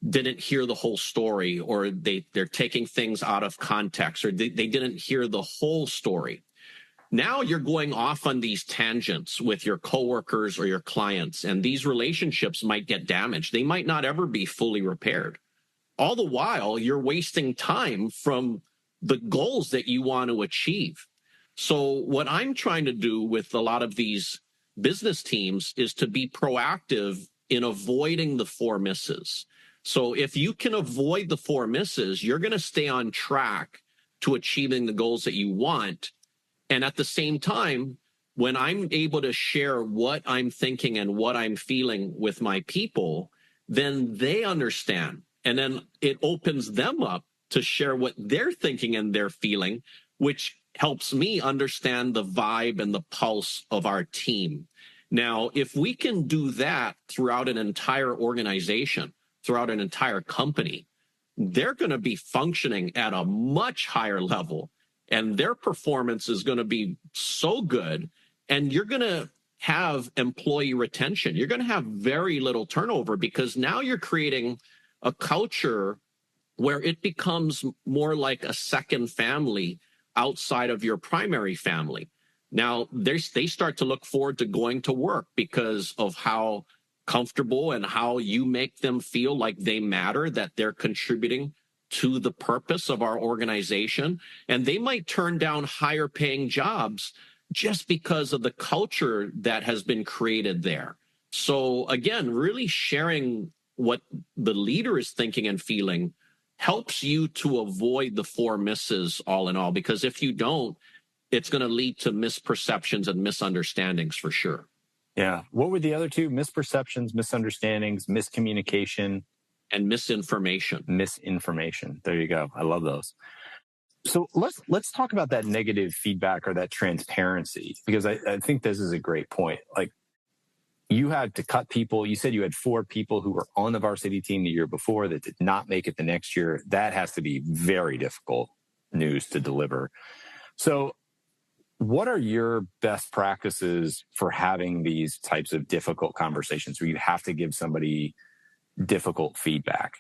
didn't hear the whole story, or they're taking things out of context, or they didn't hear the whole story. Now you're going off on these tangents with your coworkers or your clients, and these relationships might get damaged. They might not ever be fully repaired. All the while, you're wasting time from the goals that you want to achieve. So what I'm trying to do with a lot of these business teams is to be proactive in avoiding the 4 misses. So if you can avoid the 4 misses, you're going to stay on track to achieving the goals that you want. And at the same time, when I'm able to share what I'm thinking and what I'm feeling with my people, then they understand. And then it opens them up to share what they're thinking and they're feeling, which helps me understand the vibe and the pulse of our team. Now, if we can do that throughout an entire organization, throughout an entire company, they're going to be functioning at a much higher level, and their performance is going to be so good, and you're going to have employee retention. You're going to have very little turnover because now you're creating a culture where it becomes more like a second family outside of your primary family. Now, they start to look forward to going to work because of how comfortable and how you make them feel like they matter, that they're contributing to the purpose of our organization. And they might turn down higher paying jobs just because of the culture that has been created there. So again, really sharing what the leader is thinking and feeling helps you to avoid the 4 misses all in all, because if you don't, it's going to lead to misperceptions and misunderstandings for sure. Yeah. What were the other 2? Misperceptions, misunderstandings, miscommunication. And misinformation. Misinformation. There you go. I love those. So let's talk about that negative feedback or that transparency, because I think this is a great point. Like, you had to cut people. You said you had 4 people who were on the varsity team the year before that did not make it the next year. That has to be very difficult news to deliver. So what are your best practices for having these types of difficult conversations where you have to give somebody difficult feedback?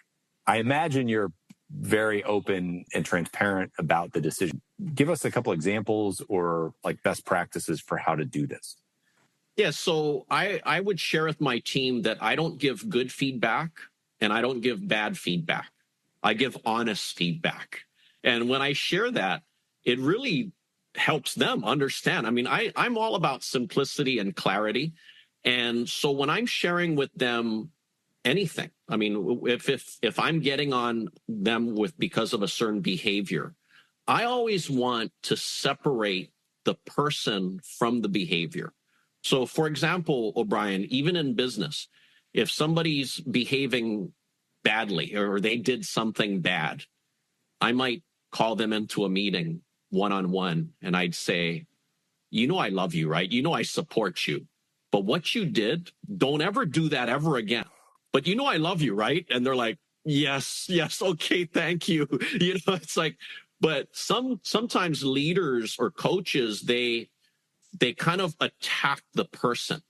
I imagine you're very open and transparent about the decision. Give us a couple examples or like best practices for how to do this. Yeah, so I would share with my team that I don't give good feedback and I don't give bad feedback. I give honest feedback. And when I share that, it really helps them understand. I mean, I'm all about simplicity and clarity. And so when I'm sharing with them anything, I mean, if I'm getting on them because of a certain behavior, I always want to separate the person from the behavior. So, for example, O'Brien, even in business, if somebody's behaving badly or they did something bad, I might call them into a meeting one-on-one and I'd say, you know, I love you, right? You know, I support you. But what you did, don't ever do that ever again. But you know, I love you, right? And they're like, yes, okay, thank you. You know, it's like, but sometimes leaders or coaches, they kind of attack the person.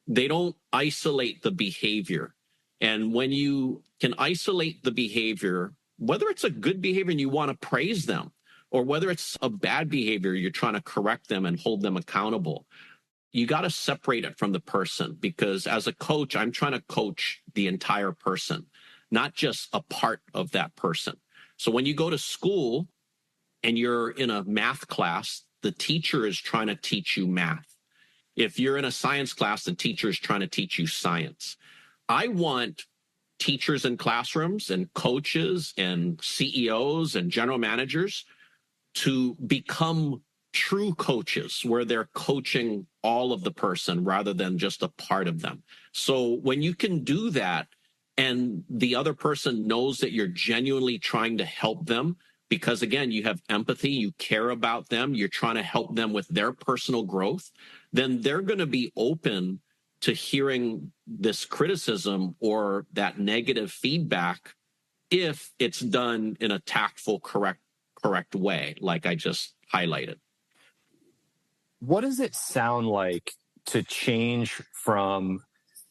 They don't isolate the behavior. And when you can isolate the behavior, whether it's a good behavior and you want to praise them, or whether it's a bad behavior, you're trying to correct them and hold them accountable, you got to separate it from the person, because as a coach, I'm trying to coach the entire person, not just a part of that person. So when you go to school and you're in a math class, the teacher is trying to teach you math. If you're in a science class, the teacher is trying to teach you science. I want teachers in classrooms and coaches and CEOs and general managers to become true coaches where they're coaching all of the person rather than just a part of them. So when you can do that and the other person knows that you're genuinely trying to help them, because again, you have empathy, you care about them, you're trying to help them with their personal growth, then they're going to be open to hearing this criticism or that negative feedback if it's done in a tactful, correct way, like I just highlighted. What does it sound like to change from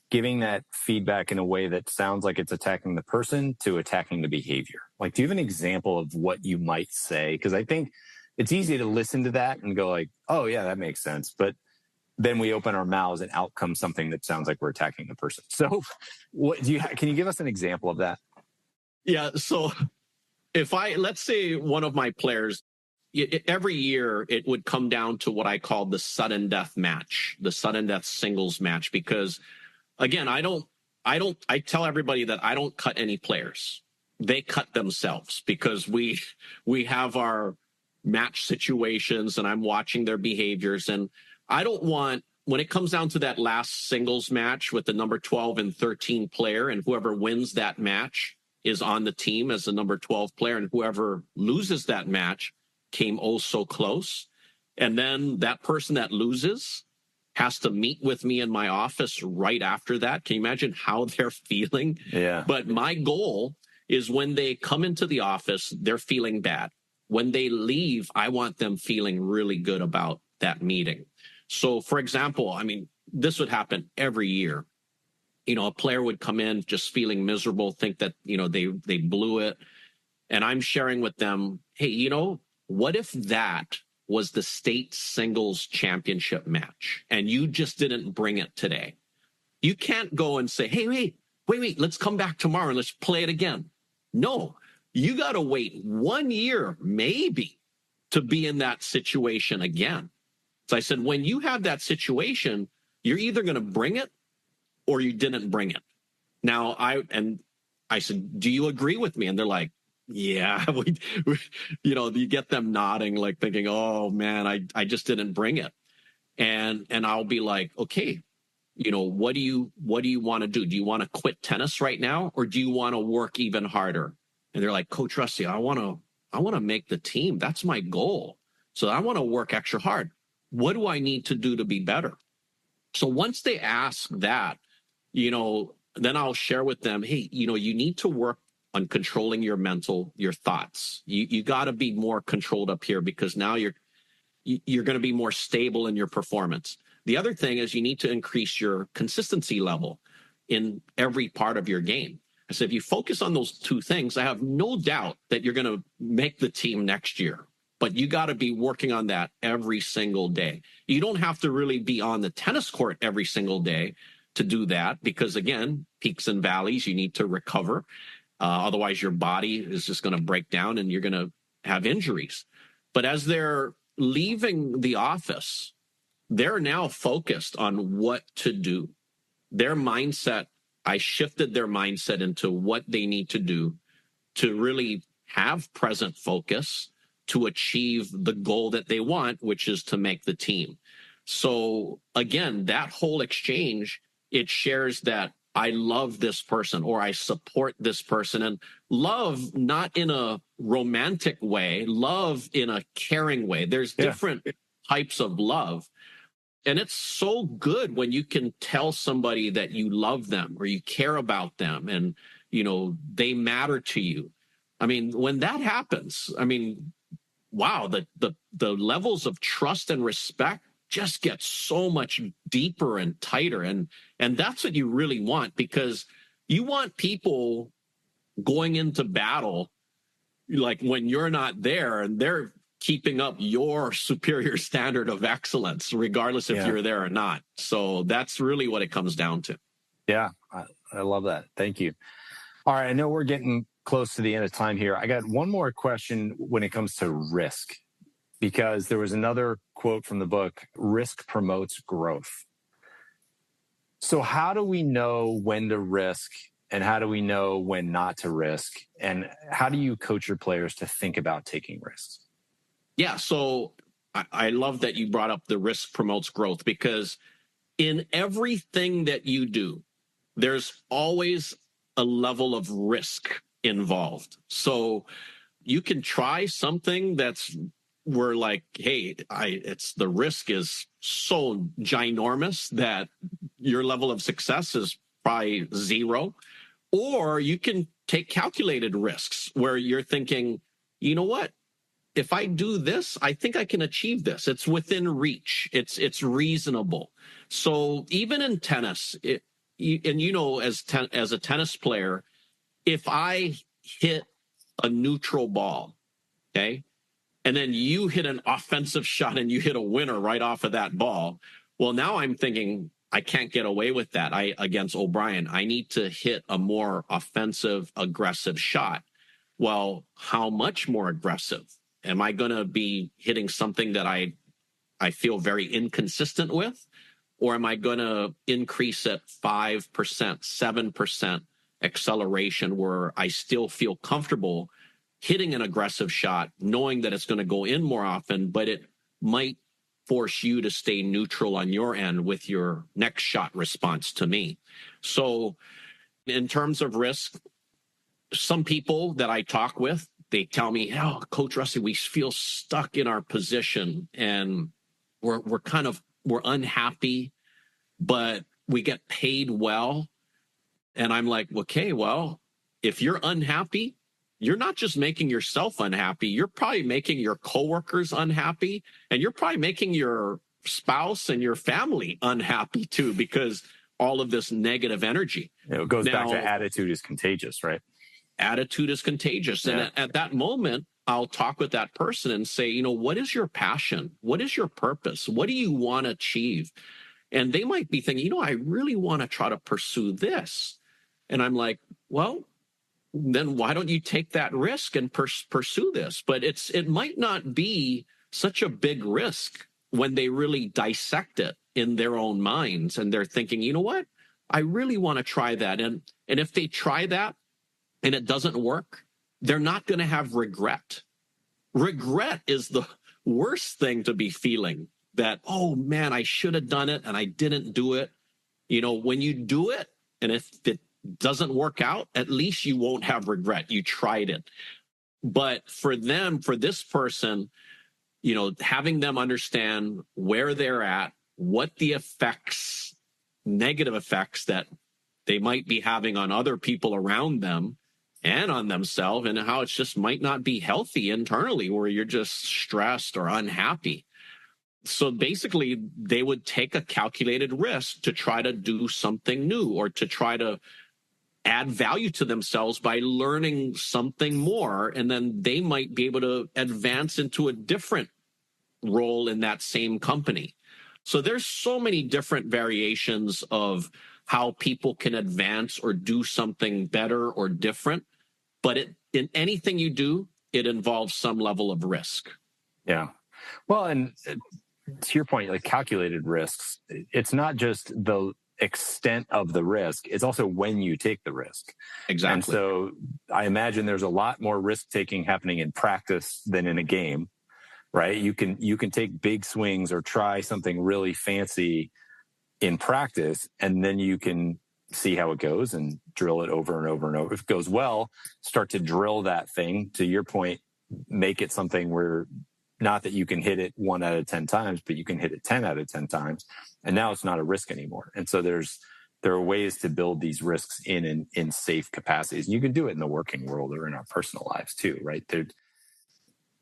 giving that feedback in a way that sounds like it's attacking the person to attacking the behavior? Like, do you have an example of what you might say? Because I think it's easy to listen to that and go like, oh yeah, that makes sense. But then we open our mouths and out comes something that sounds like we're attacking the person. So can you give us an example of that? Yeah. So let's say one of my players, every year it would come down to what I call the sudden death match, the sudden death singles match, because again, I tell everybody that I don't cut any players. They cut themselves, because we have our match situations and I'm watching their behaviors. And I don't want, when it comes down to that last singles match with the number 12 and 13 player, and whoever wins that match is on the team as the number 12 player, and whoever loses that match came oh so close. And then that person that loses has to meet with me in my office right after that. Can you imagine how they're feeling? Yeah. But my goal is when they come into the office, they're feeling bad. When they leave, I want them feeling really good about that meeting. So, for example, I mean, this would happen every year. You know, a player would come in just feeling miserable, think that, you know, they blew it. And I'm sharing with them, hey, you know, what if that was the state singles championship match and you just didn't bring it today? You can't go and say, hey, wait, let's come back tomorrow and let's play it again. No, you got to wait 1 year, maybe, to be in that situation again. So I said, when you have that situation, you're either going to bring it or you didn't bring it. Now, I said, do you agree with me? And they're like, yeah, you know, you get them nodding, like thinking, oh man, I just didn't bring it. And I'll be like, okay, you know, what do you want to do? Do you want to quit tennis right now, or do you want to work even harder? And they're like, Coach Rusty, I want to make the team. That's my goal. So I want to work extra hard. What do I need to do to be better? So once they ask that, you know, then I'll share with them, hey, you know, you need to work on controlling your thoughts. You got to be more controlled up here, because now you're going to be more stable in your performance. The other thing is you need to increase your consistency level in every part of your game. I said, if you focus on those two things, I have no doubt that you're going to make the team next year. But you got to be working on that every single day. You don't have to really be on the tennis court every single day to do that, because again, peaks and valleys, you need to recover. Otherwise, your body is just going to break down and you're going to have injuries. But as they're leaving the office, they're now focused on what to do. Their mindset, I shifted their mindset into what they need to do to really have present focus to achieve the goal that they want, which is to make the team. So again, that whole exchange, it shares that I love this person or I support this person, and love not in a romantic way, love in a caring way. There's different types of love. And it's so good when you can tell somebody that you love them or you care about them and, you know, they matter to you. I mean, when that happens, I mean, wow, the levels of trust and respect just get so much deeper and tighter. And that's what you really want, because you want people going into battle, like when you're not there and they're keeping up your superior standard of excellence, regardless if you're there or not. So that's really what it comes down to. Yeah, I love that. Thank you. All right, I know we're getting close to the end of time here. I got one more question when it comes to risk, because there was another quote from the book, risk promotes growth. So how do we know when to risk and how do we know when not to risk? And how do you coach your players to think about taking risks? Yeah, so I love that you brought up the risk promotes growth, because in everything that you do, there's always a level of risk involved. So you can try something that's where like, hey, it's the risk is so ginormous that your level of success is probably zero. Or you can take calculated risks where you're thinking, you know what? If I do this, I think I can achieve this. It's within reach. It's reasonable. So even in tennis, and you know, as a tennis player, if I hit a neutral ball, okay, and then you hit an offensive shot and you hit a winner right off of that ball, well, now I'm thinking I can't get away with that. Against O'Brien, I need to hit a more offensive, aggressive shot. Well, how much more aggressive? Am I going to be hitting something that I feel very inconsistent with? Or am I going to increase at 5%, 7% acceleration where I still feel comfortable hitting an aggressive shot, knowing that it's going to go in more often, but it might force you to stay neutral on your end with your next shot response to me. So in terms of risk, some people that I talk with, they tell me, oh, Coach Rusty, we feel stuck in our position and we're unhappy, but we get paid well. And I'm like, okay, well, if you're unhappy, you're not just making yourself unhappy, you're probably making your coworkers unhappy, and you're probably making your spouse and your family unhappy too, because all of this negative energy. It goes back to attitude is contagious, right? Attitude is contagious. Yeah. And at that moment, I'll talk with that person and say, what is your passion? What is your purpose? What do you want to achieve? And they might be thinking, I really want to try to pursue this. And I'm like, well, then why don't you take that risk and pursue this? But it might not be such a big risk when they really dissect it in their own minds. And they're thinking, you know what? I really want to try that. And if they try that and it doesn't work, they're not going to have regret. Regret is the worst thing to be feeling, that, oh man, I should have done it and I didn't do it. When you do it, and if it doesn't work out, at least you won't have regret. You tried it. But for this person, having them understand where they're at, what the negative effects that they might be having on other people around them and on themselves, and how it just might not be healthy internally, where you're just stressed or unhappy. So basically, they would take a calculated risk to try to do something new, or to try to add value to themselves by learning something more. And then they might be able to advance into a different role in that same company. So there's so many different variations of how people can advance or do something better or different. But in anything you do, it involves some level of risk. Yeah. Well, and to your point, like calculated risks, it's not just the extent of the risk, it's also when you take the risk. Exactly. And so I imagine there's a lot more risk taking happening in practice than in a game, right? You can take big swings or try something really fancy in practice, and then you can see how it goes and drill it over and over and over. If it goes well, start to drill that thing, to your point, make it something where not that you can hit it 1 out of 10 times, but you can hit it 10 out of 10 times. And now it's not a risk anymore. And so there are ways to build these risks in safe capacities. And you can do it in the working world or in our personal lives too, right?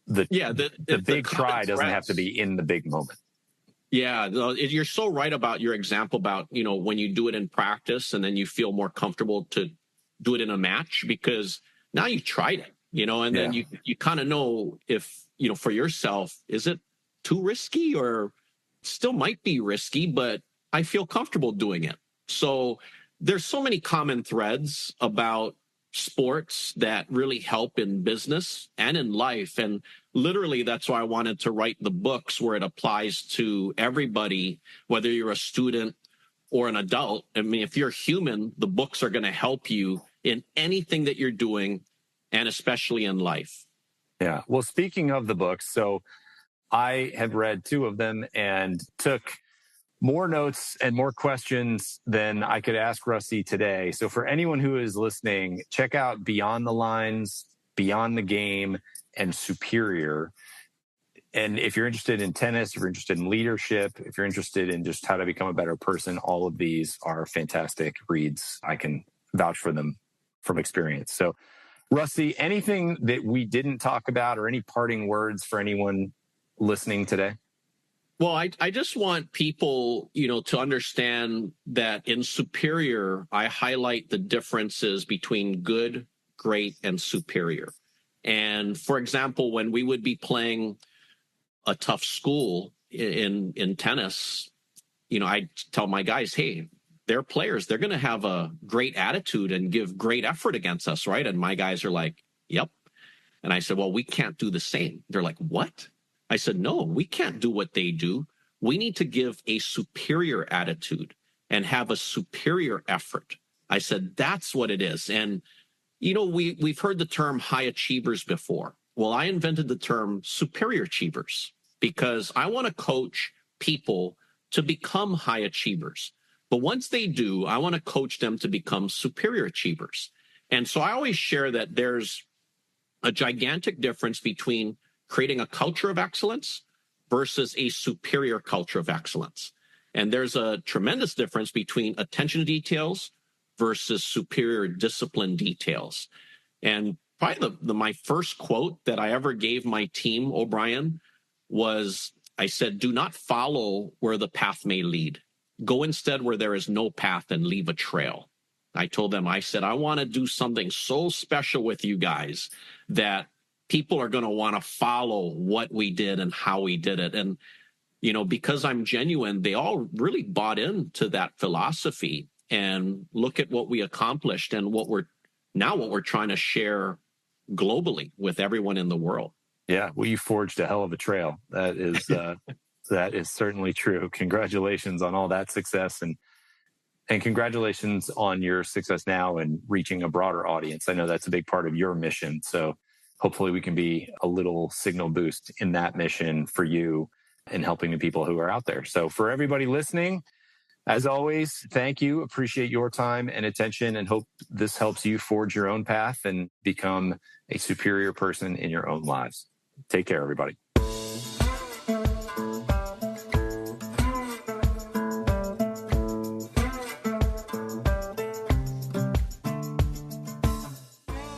The big try doesn't have to be in the big moment. Yeah, you're so right about your example about, when you do it in practice and then you feel more comfortable to do it in a match, because now you tried it, and then you kind of know if, for yourself, is it too risky, or still might be risky, but I feel comfortable doing it. So there's so many common threads about sports that really help in business and in life. And literally, that's why I wanted to write the books, where it applies to everybody, whether you're a student or an adult. I mean, if you're human, the books are going to help you in anything that you're doing, and especially in life. Yeah. Well, speaking of the books, so I have read 2 of them and took more notes and more questions than I could ask Rusty today. So for anyone who is listening, check out Beyond the Lines, Beyond the Game, and Superior. And if you're interested in tennis, if you're interested in leadership, if you're interested in just how to become a better person, all of these are fantastic reads. I can vouch for them from experience. So Rusty, anything that we didn't talk about, or any parting words for anyone listening today? Well, I just want people, to understand that in Superior, I highlight the differences between good, great, and superior. And for example, when we would be playing a tough school in tennis, I tell my guys, hey, they're players. They're going to have a great attitude and give great effort against us, right? And my guys are like, yep. And I said, well, we can't do the same. They're like, what? I said, no, we can't do what they do. We need to give a superior attitude and have a superior effort. I said, that's what it is. And, you know, we've heard the term high achievers before. Well, I invented the term superior achievers because I want to coach people to become high achievers. But once they do, I want to coach them to become superior achievers. And so I always share that there's a gigantic difference between creating a culture of excellence versus a superior culture of excellence. And there's a tremendous difference between attention to details versus superior discipline details. And probably my first quote that I ever gave my team, O'Brien, was I said, do not follow where the path may lead. Go instead where there is no path and leave a trail. I told them, I said, I want to do something so special with you guys that people are going to want to follow what we did and how we did it. And, you know, because I'm genuine, they all really bought into that philosophy. And look at what we accomplished and what we're trying to share globally with everyone in the world. Yeah, well, you forged a hell of a trail. That is that is certainly true. Congratulations on all that success, and congratulations on your success now and reaching a broader audience. I know that's a big part of your mission. So hopefully we can be a little signal boost in that mission for you and helping the people who are out there. So for everybody listening, as always, thank you. Appreciate your time and attention, and hope this helps you forge your own path and become a superior person in your own lives. Take care, everybody.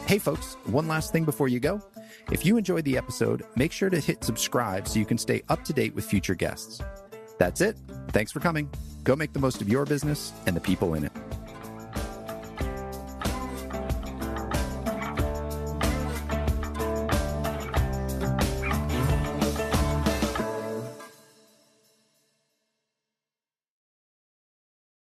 Hey folks, one last thing before you go. If you enjoyed the episode, make sure to hit subscribe so you can stay up to date with future guests. That's it. Thanks for coming. Go make the most of your business and the people in it.